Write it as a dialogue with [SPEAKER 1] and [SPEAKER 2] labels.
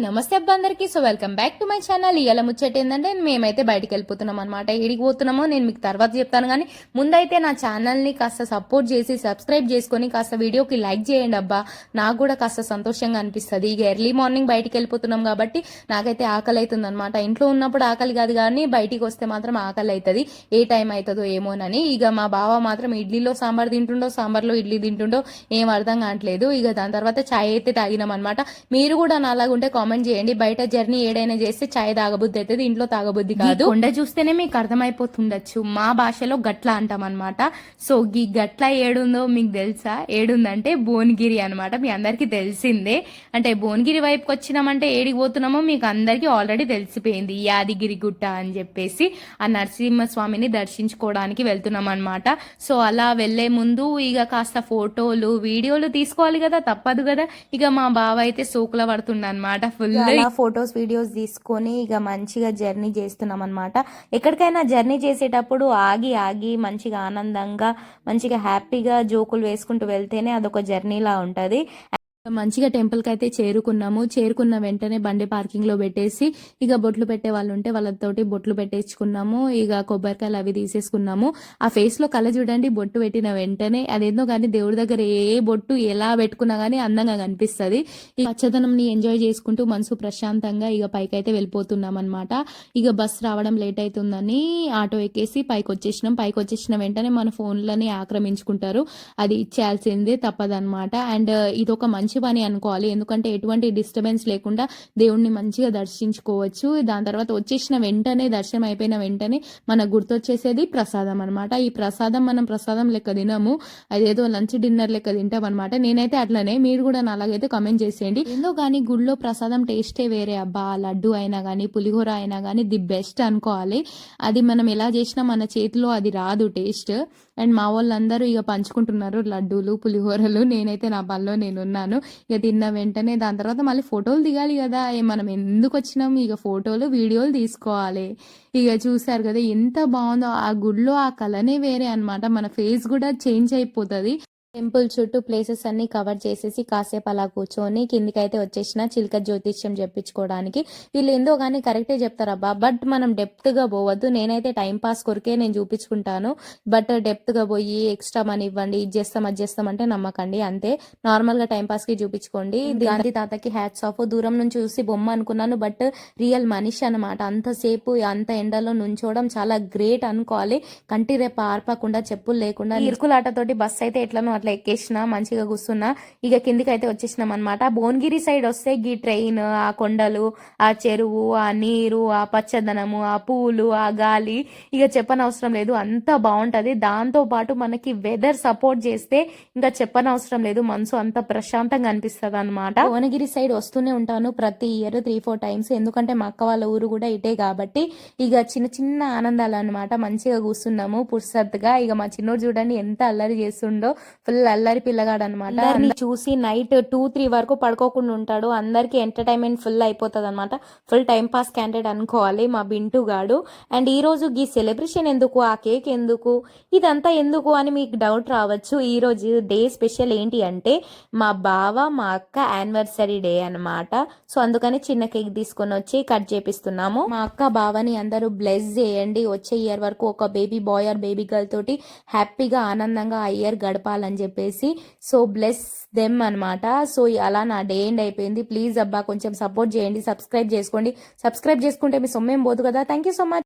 [SPEAKER 1] నమస్తే అబ్బా అందరికి. So welcome back to my channel. ఇవాళ ముచ్చట ఏంటంటే మేమైతే బయటికి వెళ్ళిపోతున్నాం అనమాట. ఏడికి పోతున్నామో నేను మీకు తర్వాత చెప్తాను, కానీ ముందైతే నా ఛానల్ని కాస్త సపోర్ట్ చేసి సబ్స్క్రైబ్ చేసుకొని కాస్త వీడియోకి లైక్ చేయండి అబ్బా. నాకు కూడా కాస్త సంతోషంగా అనిపిస్తుంది. ఇక ఎర్లీ మార్నింగ్ బయటికి వెళ్ళిపోతున్నాం కాబట్టి నాకైతే ఆకలి అవుతుంది అనమాట. ఇంట్లో ఉన్నప్పుడు ఆకలి కాదు, కానీ బయటికి వస్తే మాత్రం ఆకలి అవుతుంది. ఏ టైం అవుతుందో ఏమోనని. ఇక మా బావ మాత్రం ఇడ్లీలో సాంబార్ తింటుండో, సాంబార్లో ఇడ్లీ తింటుండో ఏం అర్థం కావట్లేదు. ఇక దాని తర్వాత ఛాయ్ అయితే తాగినాం అనమాట. మీరు కూడా నాలాగుంటే కామెంట్ చేయండి. బయట జర్నీ ఏడైనా చేస్తే చాయ్ తాగబుద్ధి అవుతుంది, ఇంట్లో తాగబుద్ధి కాదు. కొండ చూస్తేనే మీకు అర్థమైపోతుండొచ్చు, మా భాషలో గట్ల అంటాం అనమాట. సో ఈ గట్ల ఏడుందో మీకు తెలుసా? ఏడుందంటే భువనగిరి అనమాట. మీ అందరికి తెలిసిందే. అంటే భువనగిరి వైపుకి వచ్చినామంటే ఏడికి పోతున్నామో మీకు అందరికి ఆల్రెడీ తెలిసిపోయింది. యాదగిరి గుట్ట అని చెప్పేసి ఆ నరసింహస్వామిని దర్శించుకోవడానికి వెళ్తున్నాం అనమాట. సో అలా వెళ్లే ముందు ఇక కాస్త ఫోటోలు వీడియోలు తీసుకోవాలి కదా, తప్పదు కదా. ఇక మా బావ అయితే సోకుల పడుతుండ అనమాట. ఫుల్ ఫొటోస్ వీడియోస్ తీసుకొని ఇక మంచిగా జర్నీ చేస్తున్నాం అనమాట. ఎక్కడికైనా జర్నీ చేసేటప్పుడు ఆగి ఆగి మంచిగా ఆనందంగా మంచిగా హ్యాపీగా జోకులు వేసుకుంటూ వెళ్తేనే అదొక జర్నీలా ఉంటుంది. మంచిగా టెంపుల్కి అయితే చేరుకున్న వెంటనే బండి పార్కింగ్ లో పెట్టేసి ఇక బొట్లు పెట్టే వాళ్ళు ఉంటే వాళ్ళతోటి బొట్లు పెట్టేసుకున్నాము. ఇక కొబ్బరికాయలు అవి తీసేసుకున్నాము. ఆ ఫేస్ లో కళ చూడండి, బొట్టు పెట్టిన వెంటనే అదేందో కానీ దేవుడి దగ్గర ఏ బొట్టు ఎలా పెట్టుకున్నా గానీ అందంగా కనిపిస్తుంది. ఈ పచ్చదనం ని ఎంజాయ్ చేసుకుంటూ మనసు ప్రశాంతంగా ఇక పైకి అయితే వెళ్ళిపోతున్నాం అనమాట. ఇక బస్ రావడం లేట్ అవుతుందని ఆటో ఎక్కేసి పైకి వచ్చేసిన వెంటనే మన ఫోన్లని ఆక్రమించుకుంటారు. అది ఇచ్చేయాల్సిందే, తప్పదనమాట. అండ్ ఇదొక మంచి పని అనుకోవాలి, ఎందుకంటే ఎటువంటి డిస్టర్బెన్స్ లేకుండా దేవుణ్ణి మంచిగా దర్శించుకోవచ్చు. దాని తర్వాత వచ్చేసిన వెంటనే దర్శనం అయిపోయిన వెంటనే మనకు గుర్తొచ్చేసేది ప్రసాదం అనమాట. ఈ ప్రసాదం మనం ప్రసాదం లెక్క తినము, అదేదో లంచ్ డిన్నర్ లెక్క తింటాం అనమాట. నేనైతే అట్లనే, మీరు కూడా అలాగైతే కమెంట్ చేసేయండి. ఏందో కానీ గుళ్ళో ప్రసాదం టేస్టే వేరే అబ్బా. లడ్డు అయినా కానీ పులిహోర అయినా కానీ ది బెస్ట్ అనుకోవాలి. అది మనం ఎలా చేసినా మన చేతిలో అది రాదు టేస్ట్. అండ్ మా వాళ్ళందరూ ఇక పంచుకుంటున్నారు లడ్డూలు పులిహోరలు. నేనైతే నా పనిలో నేనున్నాను. ఇక తిన్న వెంటనే దాని తర్వాత మళ్ళీ ఫోటోలు దిగాలి కదా, మనం ఎందుకు వచ్చినాము, ఇక ఫోటోలు వీడియోలు తీసుకోవాలి. ఇక చూసారు కదా ఎంత బాగుందో ఆ గుడిలో, ఆ కళనే వేరే అనమాట. మన ఫేస్ కూడా చేంజ్ అయిపోతుంది. టెంపుల్ చుట్టూ ప్లేసెస్ అన్ని కవర్ చేసేసి కాసేపు అలా కూర్చొని కిందికైతే వచ్చేసిన చిలక జ్యోతిష్యం చెప్పించుకోవడానికి. వీళ్ళు ఏందో కానీ కరెక్టే చెప్తారబ్బా, బట్ మనం డెప్త్ గా పోవద్దు. నేనైతే టైం పాస్ కొరికే నేను చూపించుకుంటాను, బట్ డెప్త్ గా పోయి ఎక్స్ట్రా మనీ ఇవ్వండి, ఇది చేస్తాం అది చేస్తాం అంటే నమ్మకండి. అంతే, నార్మల్ గా టైం పాస్ కి చూపించుకోండి. గాంధీ తాతకి హ్యాట్స్ ఆఫ్. దూరం నుంచి చూసి బొమ్మ అనుకున్నాను, బట్ రియల్ మనిషి అనమాట. అంతసేపు అంత ఎండలో నుంచోవడం చాలా గ్రేట్ అనుకోవాలి. కంటి రేప ఆర్పకుండా చెప్పులు లేకుండా ఇరుకులాటతోటి బస్ అయితే ఎట్లనో అట్లా ఎక్కేసిన మంచిగా కూర్చున్నా. ఇక కిందికి అయితే వచ్చేసినాం అనమాట. భువనగిరి సైడ్ వస్తే ఈ ట్రైన్, ఆ కొండలు, ఆ చెరువు, ఆ నీరు, ఆ పచ్చదనము, ఆ పూలు, ఆ గాలి ఇక చెప్పనవసరం లేదు, అంత బాగుంటది. దాంతో పాటు మనకి వెదర్ సపోర్ట్ చేస్తే ఇంకా చెప్పనవసరం లేదు, మనసు అంత ప్రశాంతంగా అనిపిస్తుంది అనమాట. భువనగిరి సైడ్ వస్తూనే ఉంటాను ప్రతి ఇయర్ 3-4 టైమ్స్, ఎందుకంటే మా అక్క వాళ్ళ ఊరు కూడా ఇటే కాబట్టి ఇక చిన్న చిన్న ఆనందాలు అనమాట. మంచిగా కూర్చున్నాము పుర్సత్గా. ఇక మా చిన్నోడు చూడండి ఎంత అల్లరి చేస్తుండో, ఫుల్ అల్లరి పిల్లగాడు అనమాట. చూసి నైట్ 2-3 వరకు పడుకోకుండా ఉంటాడు. అందరికి ఎంటర్టైన్మెంట్ ఫుల్ అయిపోతుంది అనమాట. ఫుల్ టైం పాస్ క్యాండిడేట్ అనుకోవాలి మా బింటు గాడు. అండ్ ఈ రోజు ఈ సెలబ్రేషన్ ఎందుకు, ఆ కేక్ ఎందుకు, ఇదంతా ఎందుకు అని మీకు డౌట్ రావచ్చు. ఈ రోజు డే స్పెషల్ ఏంటి అంటే మా బావ మా అక్క యానివర్సరీ డే అనమాట. సో అందుకని చిన్న కేక్ తీసుకొని వచ్చి కట్ చేపిస్తున్నాము. మా అక్క బావని అందరూ బ్లెస్ చేయండి, వచ్చే ఇయర్ వరకు ఒక baby boy or baby girl తోటి హ్యాపీగా ఆనందంగా ఆ ఇయర్ గడపాలని చెప్పేసి. సో బ్లెస్ దెమ్ అనమాట. సో అలా నా డే ఎండ్ అయిపోయింది. ప్లీజ్ అబ్బా కొంచెం సపోర్ట్ చేయండి, సబ్స్క్రైబ్ చేసుకోండి. సబ్స్క్రైబ్ చేసుకుంటే మీ సొమ్మేం పోదు కదా. Thank you so much.